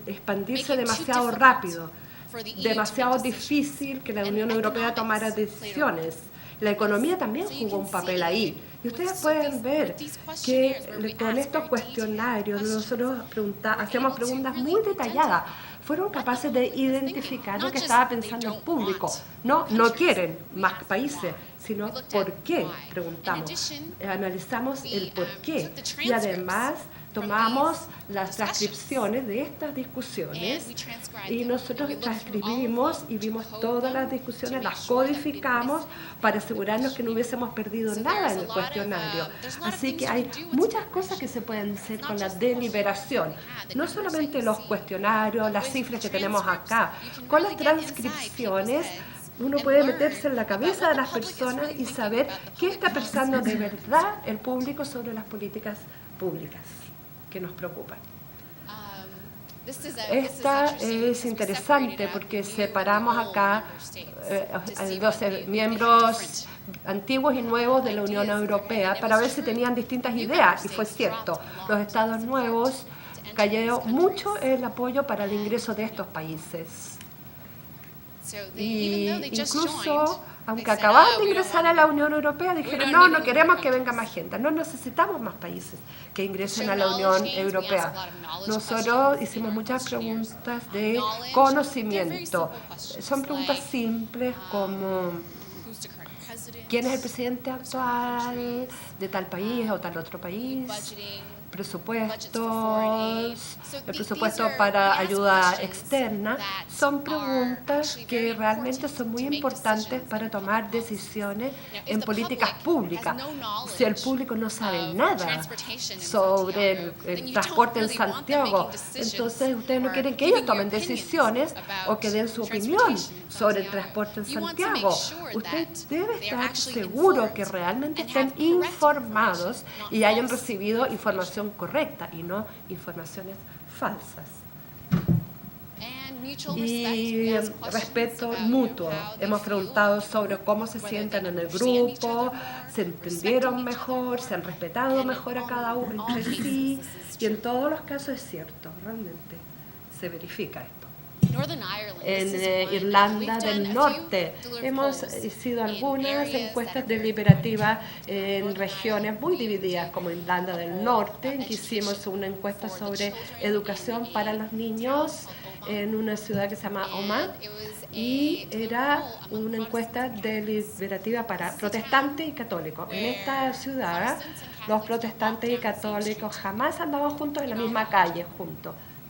expandirse demasiado rápido, demasiado difícil que la Unión Europea tomara decisiones. La economía también jugó un papel ahí. Y ustedes pueden ver que con estos cuestionarios nosotros hacemos preguntas muy detalladas. Fueron capaces de identificar lo que estaba pensando el público. No quieren más países, sino por qué, preguntamos. Analizamos el por qué. Y además tomamos las transcripciones de estas discusiones y nosotros transcribimos y vimos todas las discusiones, las codificamos para asegurarnos que no hubiésemos perdido nada en el cuestionario. Así que hay muchas cosas que se pueden hacer con la deliberación, no solamente los cuestionarios, las cifras que tenemos acá, con las transcripciones. Uno puede meterse en la cabeza de las personas y saber qué está pensando de verdad el público sobre las políticas públicas que nos preocupan. Esta es interesante porque separamos acá los miembros antiguos y nuevos de la Unión Europea para ver si tenían distintas ideas, y fue cierto. Los estados nuevos cayó mucho el apoyo para el ingreso de estos países. Y incluso, aunque acababan de ingresar a la Unión Europea, dijeron, no queremos que venga más gente, no necesitamos más países que ingresen a la Unión Europea. Nosotros hicimos muchas preguntas de conocimiento. Son preguntas simples como, ¿quién es el presidente actual de tal país o tal otro país? Presupuestos, el presupuesto para ayuda externa, son preguntas que realmente son muy importantes para tomar decisiones en políticas públicas. Si el público no sabe nada sobre el transporte en Santiago, entonces ustedes no quieren que ellos tomen decisiones o que den su opinión sobre el transporte en Santiago. Usted debe estar seguro que realmente estén informados y hayan recibido información correcta y no informaciones falsas. Y respeto mutuo. Hemos preguntado sobre cómo se sienten en el grupo, se entendieron mejor, se han respetado mejor a cada uno entre sí, y en todos los casos es cierto, realmente se verifica esto. En Irlanda del Norte hemos hecho algunas encuestas deliberativas en regiones muy divididas, como Irlanda del Norte, en que hicimos una encuesta sobre educación para los niños en una ciudad que se llama Omagh, y era una encuesta deliberativa para protestantes y católicos. En esta ciudad los protestantes y católicos jamás andaban juntos en la misma calle,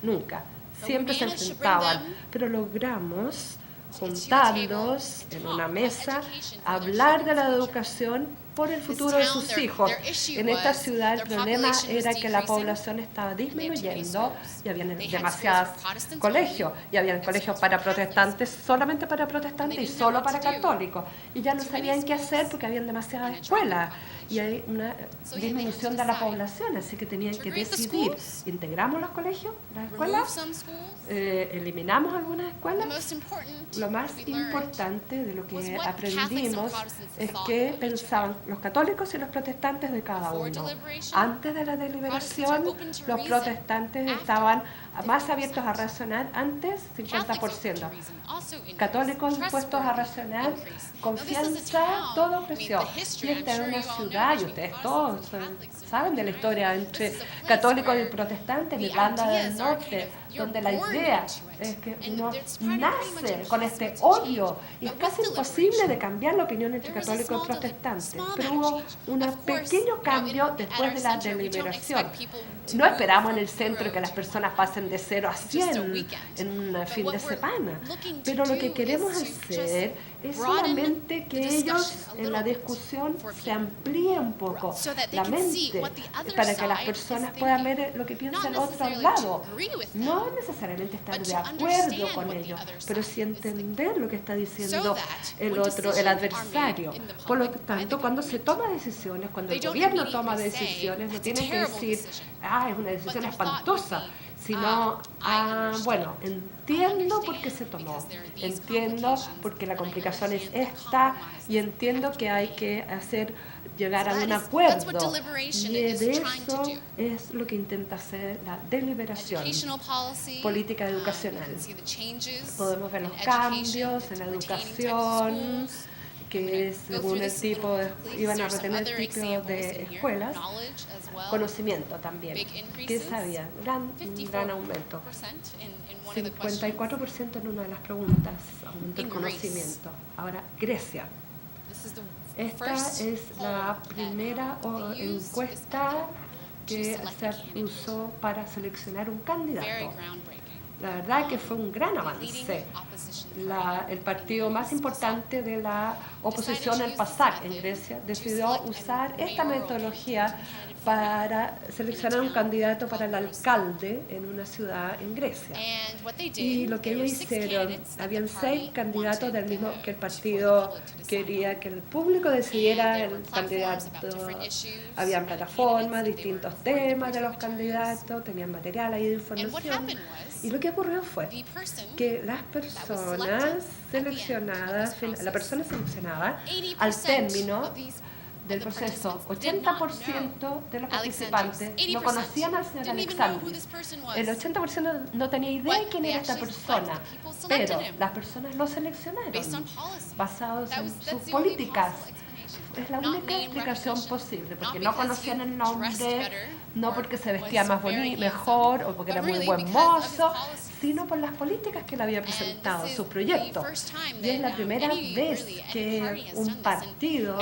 nunca. Siempre se enfrentaban, pero logramos juntarlos en una mesa, hablar de la educación por el futuro de sus hijos. En esta ciudad el problema era que la población estaba disminuyendo y había demasiados colegios, y había colegios para protestantes, solamente para protestantes y solo para católicos, y ya no sabían qué hacer porque habían demasiadas escuelas y hay una disminución de la población, así que tenían que decidir, ¿integramos los colegios, las escuelas? ¿Eliminamos algunas escuelas? Lo más importante de lo que aprendimos es que pensaban los católicos y los protestantes de cada uno. Antes de la deliberación, los protestantes estaban más abiertos a razonar, antes 50%. Católicos dispuestos a razonar, confianza, todo creció. Y esta es una ciudad, y ustedes todos saben de la historia entre católicos y protestantes en Irlanda del Norte, donde la idea es que uno nace con este odio y es casi imposible de cambiar la opinión entre católicos y protestantes. Pero hubo un pequeño cambio después de la deliberación. No esperamos en el centro que las personas pasen de 0 a 100 en un fin de semana, pero lo que queremos hacer es solamente que ellos en la discusión se amplíe un poco la mente para que las personas puedan ver lo que piensa el otro al lado. No necesariamente estar de acuerdo con ellos, pero sí entender lo que está diciendo el otro, el adversario. Por lo tanto, cuando se toma decisiones, cuando el gobierno toma decisiones, no tienen que decir, es una decisión espantosa, sino, bueno, entiendo por qué se tomó, entiendo por qué la complicación es esta, y entiendo que hay que hacer llegar a un acuerdo. Y de eso es lo que intenta hacer la deliberación. Política educacional. Podemos ver los cambios en la educación, que según el tipo, iban a retener tipos de escuelas, conocimiento también, que sabían, gran aumento, 54% en una de las preguntas, aumento el conocimiento. Ahora, Grecia. Esta es la primera encuesta que se usó para seleccionar un candidato. La verdad que fue un gran avance. El partido más importante de la oposición, el PASAK en Grecia, decidió usar esta metodología para seleccionar un candidato para el alcalde en una ciudad en Grecia. Y lo que ellos hicieron, habían 6 candidatos del mismo que el partido quería que el público decidiera el candidato. Habían plataformas, distintos temas de los candidatos, tenían material ahí de información. Y lo que ocurrió fue que las personas seleccionadas, la persona seleccionada, al término del proceso, 80% de los participantes no conocían al señor Alexandris. El 80% no tenía idea de quién era esta persona, pero las personas lo seleccionaron basados en sus políticas. Es la única explicación posible, porque no conocían el nombre, no porque se vestía más bonito, mejor o porque era muy buen mozo, sino por las políticas que él había presentado, sus proyectos. Y es la primera vez que un partido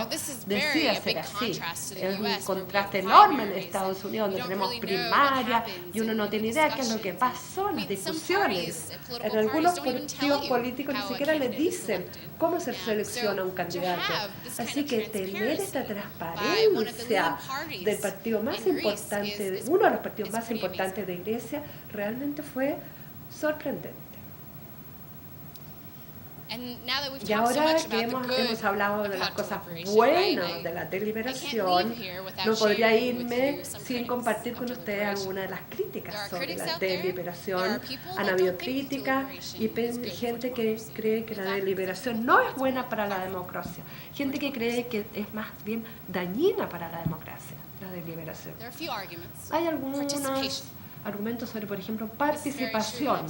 decide hacer así. Es un contraste enorme en Estados Unidos, donde tenemos primaria y uno no tiene idea qué es lo que pasó en las discusiones. En algunos partidos políticos ni siquiera le dicen cómo se selecciona un candidato. Así que tener esta transparencia del partido más importante, uno de los partidos más importantes de Grecia, realmente fue sorprendente. Y ahora que hemos hablado de las cosas buenas de la deliberación, no podría irme sin compartir con ustedes algunas de las críticas sobre la deliberación. Han habido críticas y gente que cree que la deliberación no es buena para la democracia. Gente que cree que es más bien dañina para la democracia, la deliberación. Hay algunos argumentos sobre, por ejemplo, participación.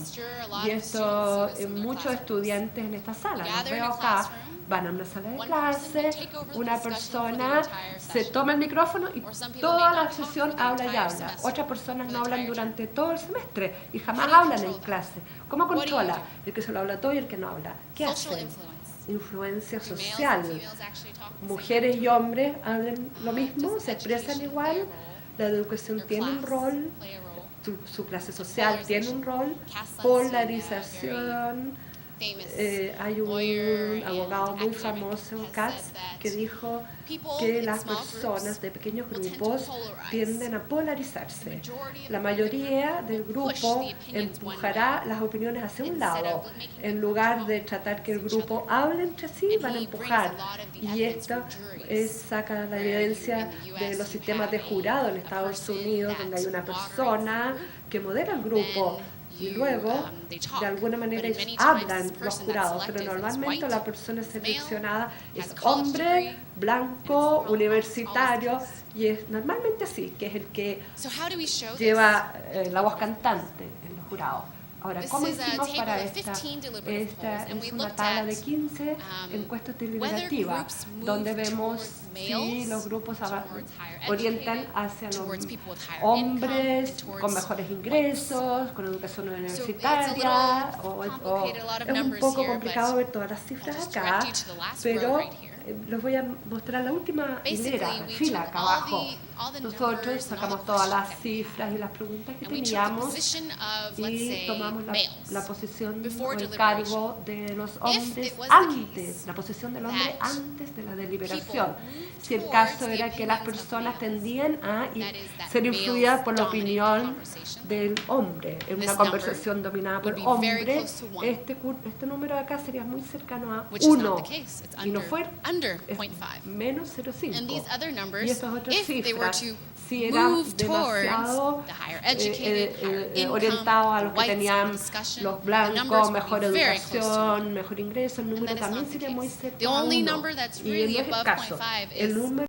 Y esto, muchos estudiantes en esta sala, los veo acá, van a una sala de clase, una persona se toma el micrófono y toda la sesión habla y habla. Otras personas no hablan durante todo el semestre y jamás hablan en clase. ¿Cómo controla? El que se lo habla todo y el que no habla. ¿Qué hacen? Influencia social. Mujeres y hombres hablan lo mismo, se expresan igual. La educación tiene un rol. Su clase social tiene un rol, polarización. Hay un abogado muy famoso, Katz, que dijo que las personas de pequeños grupos tienden a polarizarse. La mayoría del grupo empujará las opiniones hacia un lado. En lugar de tratar que el grupo hable entre sí, van a empujar. Y esto saca la evidencia de los sistemas de jurado en Estados Unidos, donde hay una persona que modera el grupo. Y luego, de alguna manera, hablan los jurados, pero normalmente la persona seleccionada es hombre, blanco, universitario, y es normalmente así, que es el que lleva la voz cantante en los jurados. Ahora, ¿cómo hicimos para esta? Esta es una tabla de 15 encuestas deliberativas, donde vemos si los grupos orientan hacia los hombres con mejores ingresos, con educación universitaria, es un poco complicado ver todas las cifras acá, pero les voy a mostrar la última fila acá abajo. Nosotros sacamos todas las cifras y las preguntas que teníamos y tomamos la posición o el cargo de los hombres antes, la posición del hombre antes de la deliberación. Si el caso era que las personas tendían a ser influidas por la opinión del hombre en una conversación dominada por hombres, este número de acá sería muy cercano a 1 y no fue menos 0,5. Y esas otras cifras, si eran demasiado orientados a los que tenían los blancos, mejor educación, mejor ingreso, el número también sería muy cercano a 1. Y no es el caso. El número